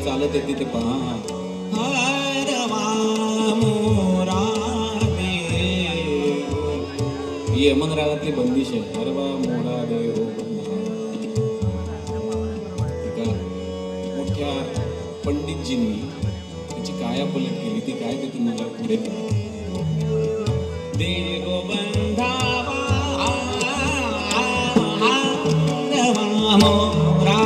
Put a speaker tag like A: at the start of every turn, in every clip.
A: चालत येते ते पहा. ही यमन रागातली बंदिश आहे. हरवा मोरा देव. एका मोठ्या पंडितजींनी त्याची कायापलट केली. ती काय ते तुम्हाला पुढे करा. देव बंधावा मोरा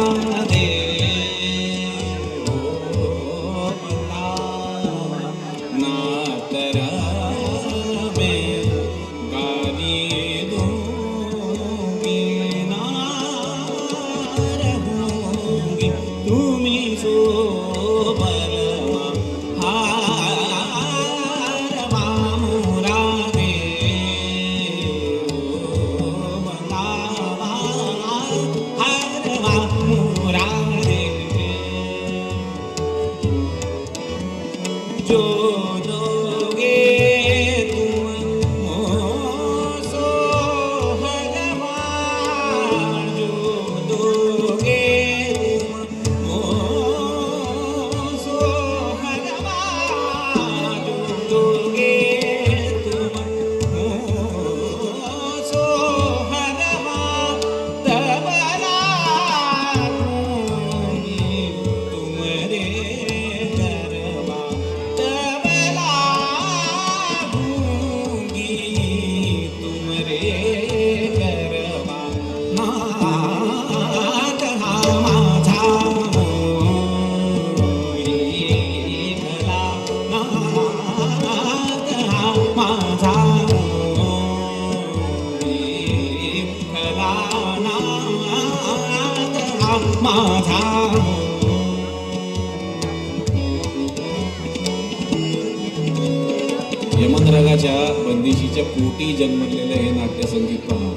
A: यमन रागाच्या बंदिशीच्या पोटी जन्मलेलं हे नाट्यसंगीत पहा.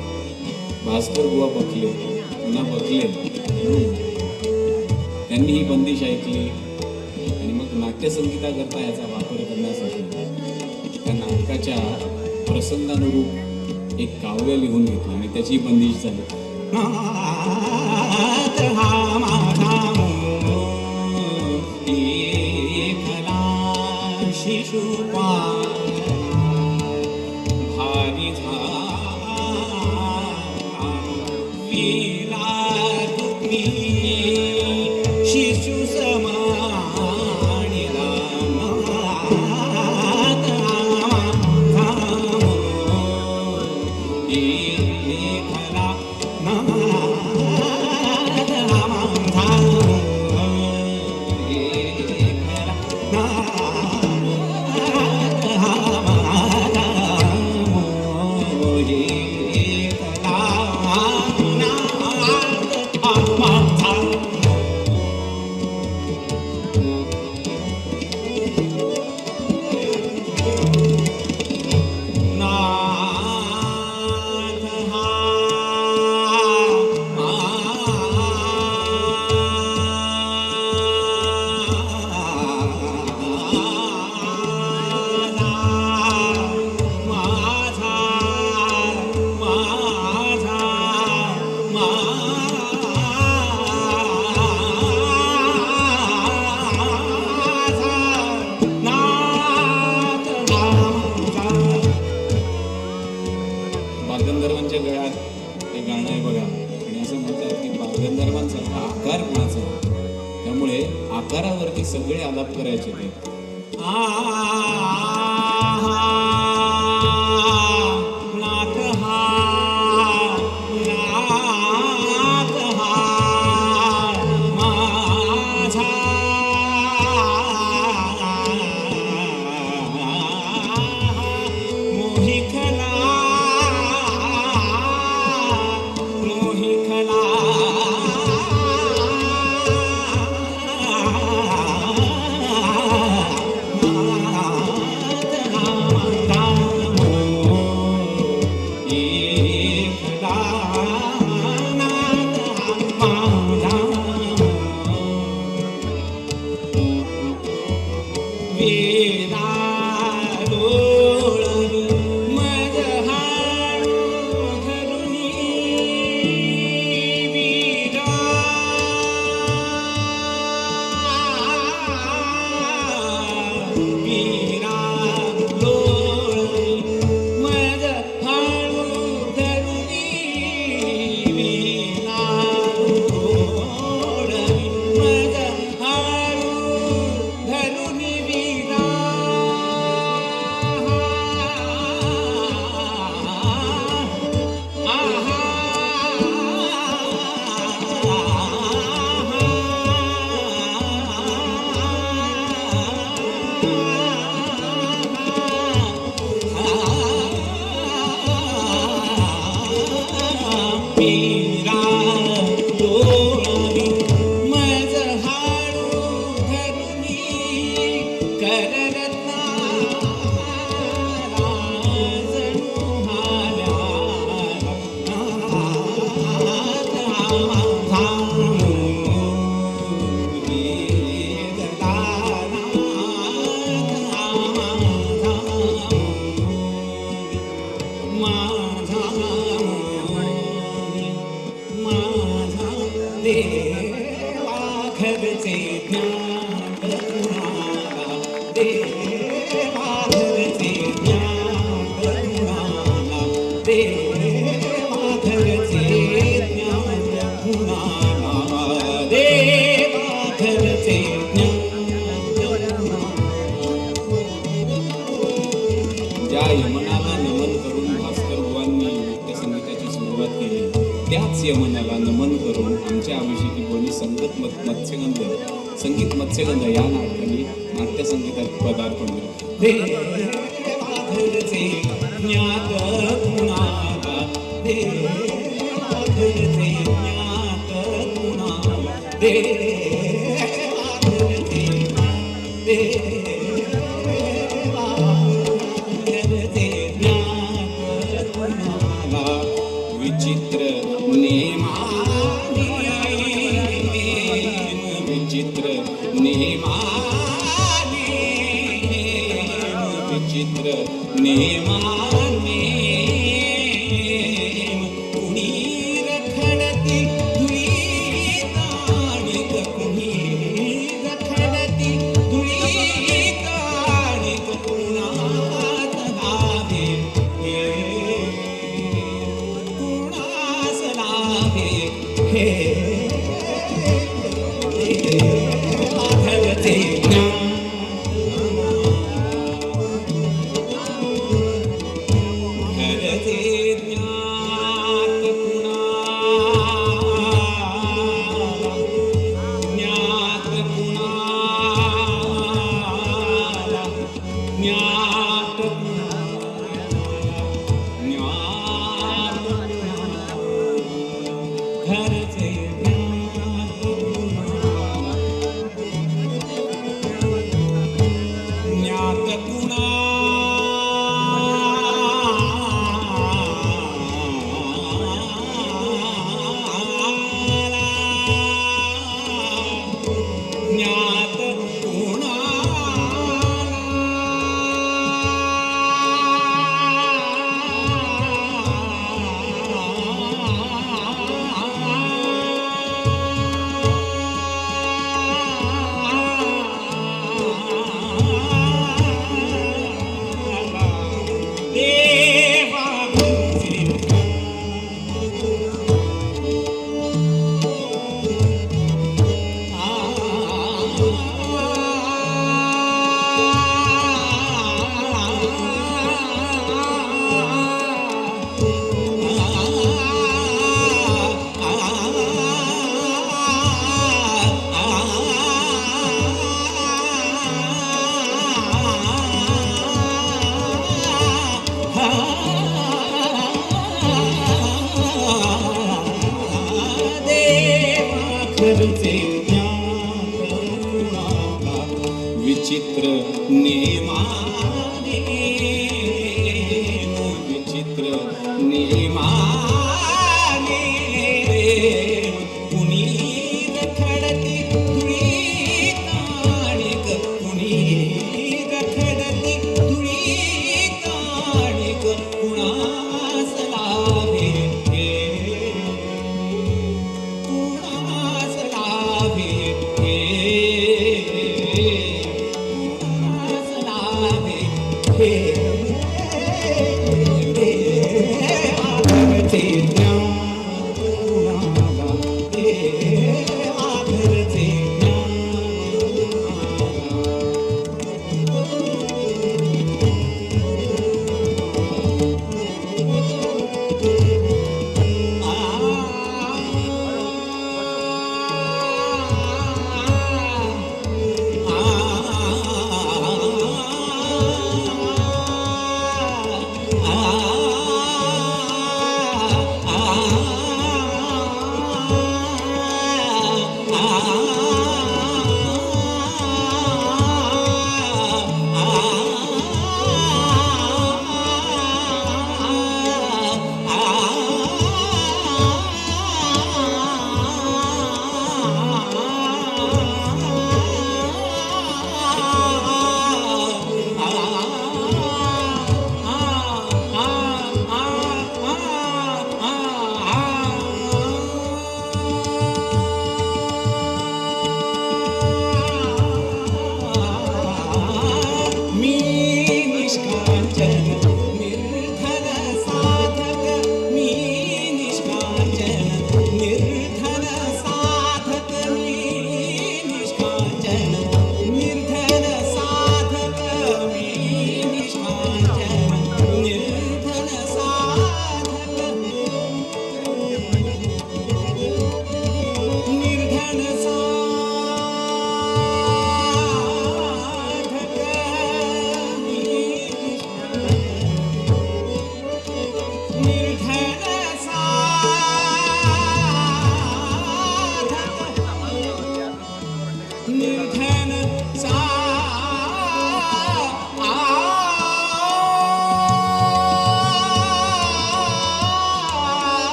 A: भास्कर बुवा बखले, पुन्हा बखले, त्यांनी ही बंदिश ऐकली आणि मग नाट्यसंगीताकरता याचा वापर करण्यासाठी त्या नाटकाच्या प्रसंगानुरूप एक काव्य लिहून घेतलं आणि त्याची बंदिश झाली. बालगंधर्वांच्या गळ्यात हे गाणं आहे बघा. आणि असं म्हणतात की बालगंधर्वांसारखा आकार कोणाचा, त्यामुळे आकारावरती सगळे आलाप करायचे ते. देवाघरचे ज्ञान कुणाला, देवाघरचे ज्ञान कुणाला, देवाघरचे ज्ञान कुणाला. ज्या यमनाला नमन करून भास्कर बुवांनी नाट्य संगीताची सुरुवात केली, त्याच यमनाला नमन करून आमच्या अभिषेकी बोनी मत्स्यगंध संगीत मत्स्यगंध या नाटकाने नाट्यसंगीतात पदार्पण केलं. देवाघरचे ज्ञात कुणाला, देवाघरचे ज्ञात कुणाला, देवाघरचे देवाघरचे ज्ञात कुणाला. विचित्र नेमाने, विचित्र नेमाने, विचित्र नेमाने कुणी रखडती धुळी ताणिक, कुणी रखडती धुळी ताणिक, कुणास लाभे हे, कुणास लाभे हे. देवाघरचे ज्ञान, घरचे ज्ञात कुणाला, ज्ञात कुणाला, ज्ञात कुणाला, ज्ञात घरचे ज्ञात कुणाला, ज्ञात कुणाला, ज्ञात देवाघरचे ज्ञात कुणाला. विचित्र नेमाने, विचित्र नेमाने कुणी रखडती धुळी ताणिक, कुणी रखडती धुळी ताणिक, कुणास लाभे हे, कुणास लाभे हे, कुणास लाभे हे. देवाघरचे ज्ञान कुणाला, देवाघरचे ज्ञान कुणाला. मी निष्कांचन निर्धन साधक मी निष्कांचन निर्धन साधक मी निष्कांचन निर्धन साधक मी निष्कांचन निर्धन साधक निर्धन साधक निर्धन साधक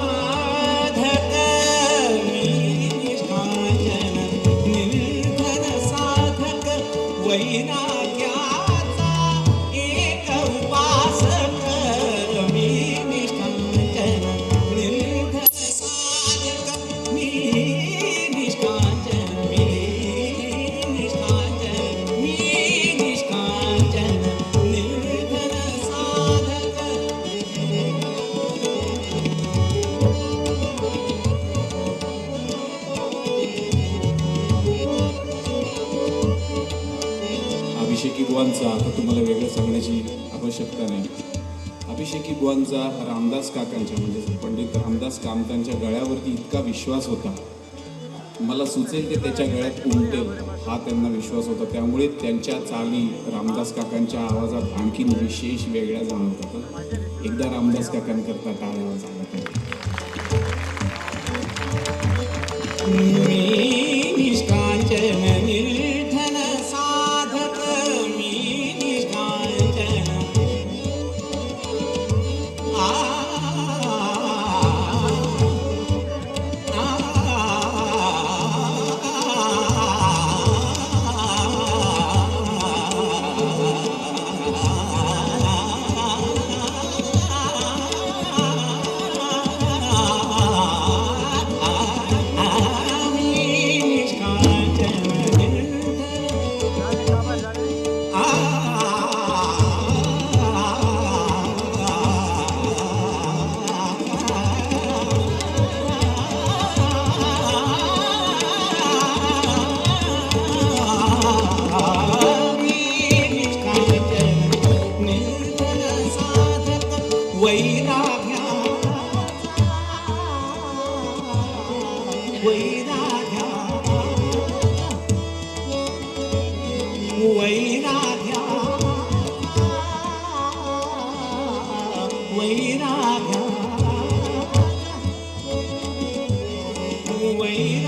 A: निर्धन साधक मी निष्कांचन निर्धन साधक वैराग्याचा एक उपासक मी निष्कांचन निर्धन साधक मी निष्कांचन मी निष्कांचन मी निष्कांचन निर्धन साधक अभिषेकी बुवांचा आता तुम्हाला वेगळं सांगण्याची आवश्यकता नाही. अभिषेकी बुवांचा रामदास काकांच्या म्हणजे पंडित रामदास कामतांच्या गळ्यावरती इतका विश्वास होता, मला सुचेल ते त्याच्या गळ्यात उमटेल हा त्यांना विश्वास होता. त्यामुळे त्यांच्या चाली रामदास काकांच्या आवाजात आणखीन विशेष वेगळ्या जाणवतात. एकदा रामदास काकांकरता टाळ्या आवाज आला पाहिजे. मी निष्कांचन निर्धन साधक मी निष्कांचन आ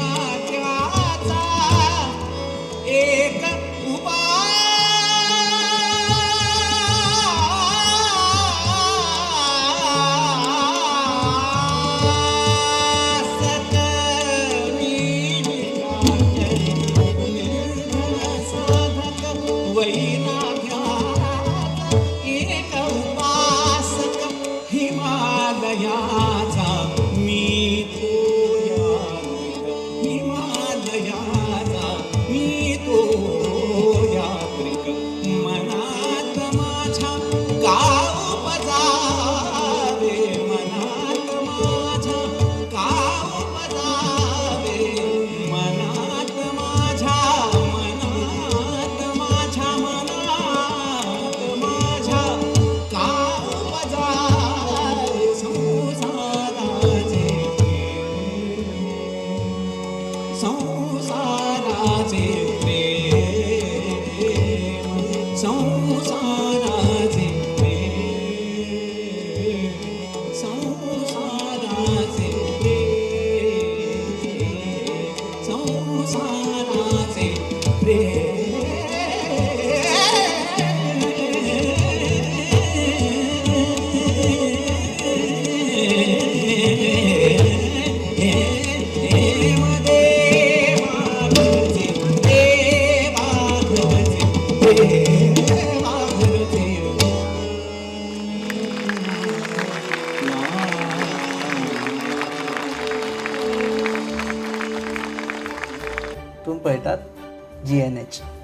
A: वैराग्याचा एक उपासक मी निष्कांचन निर्धन साधक वैराग्याचा एक उपासक हिमालयाचा मी तो हिमालयाचा मी तो यात्रिक मनात माझ्या गाव पजावे मनात माझ्या गाव पजावे मनात माझ्या मनात माझ्या मनात माझ्या गाव पजावे संसाराचे प्रेम संसाराचे प्रेम संसाराचे प्रेम संसाराचे प्रेम
B: तुम पळतात GNH.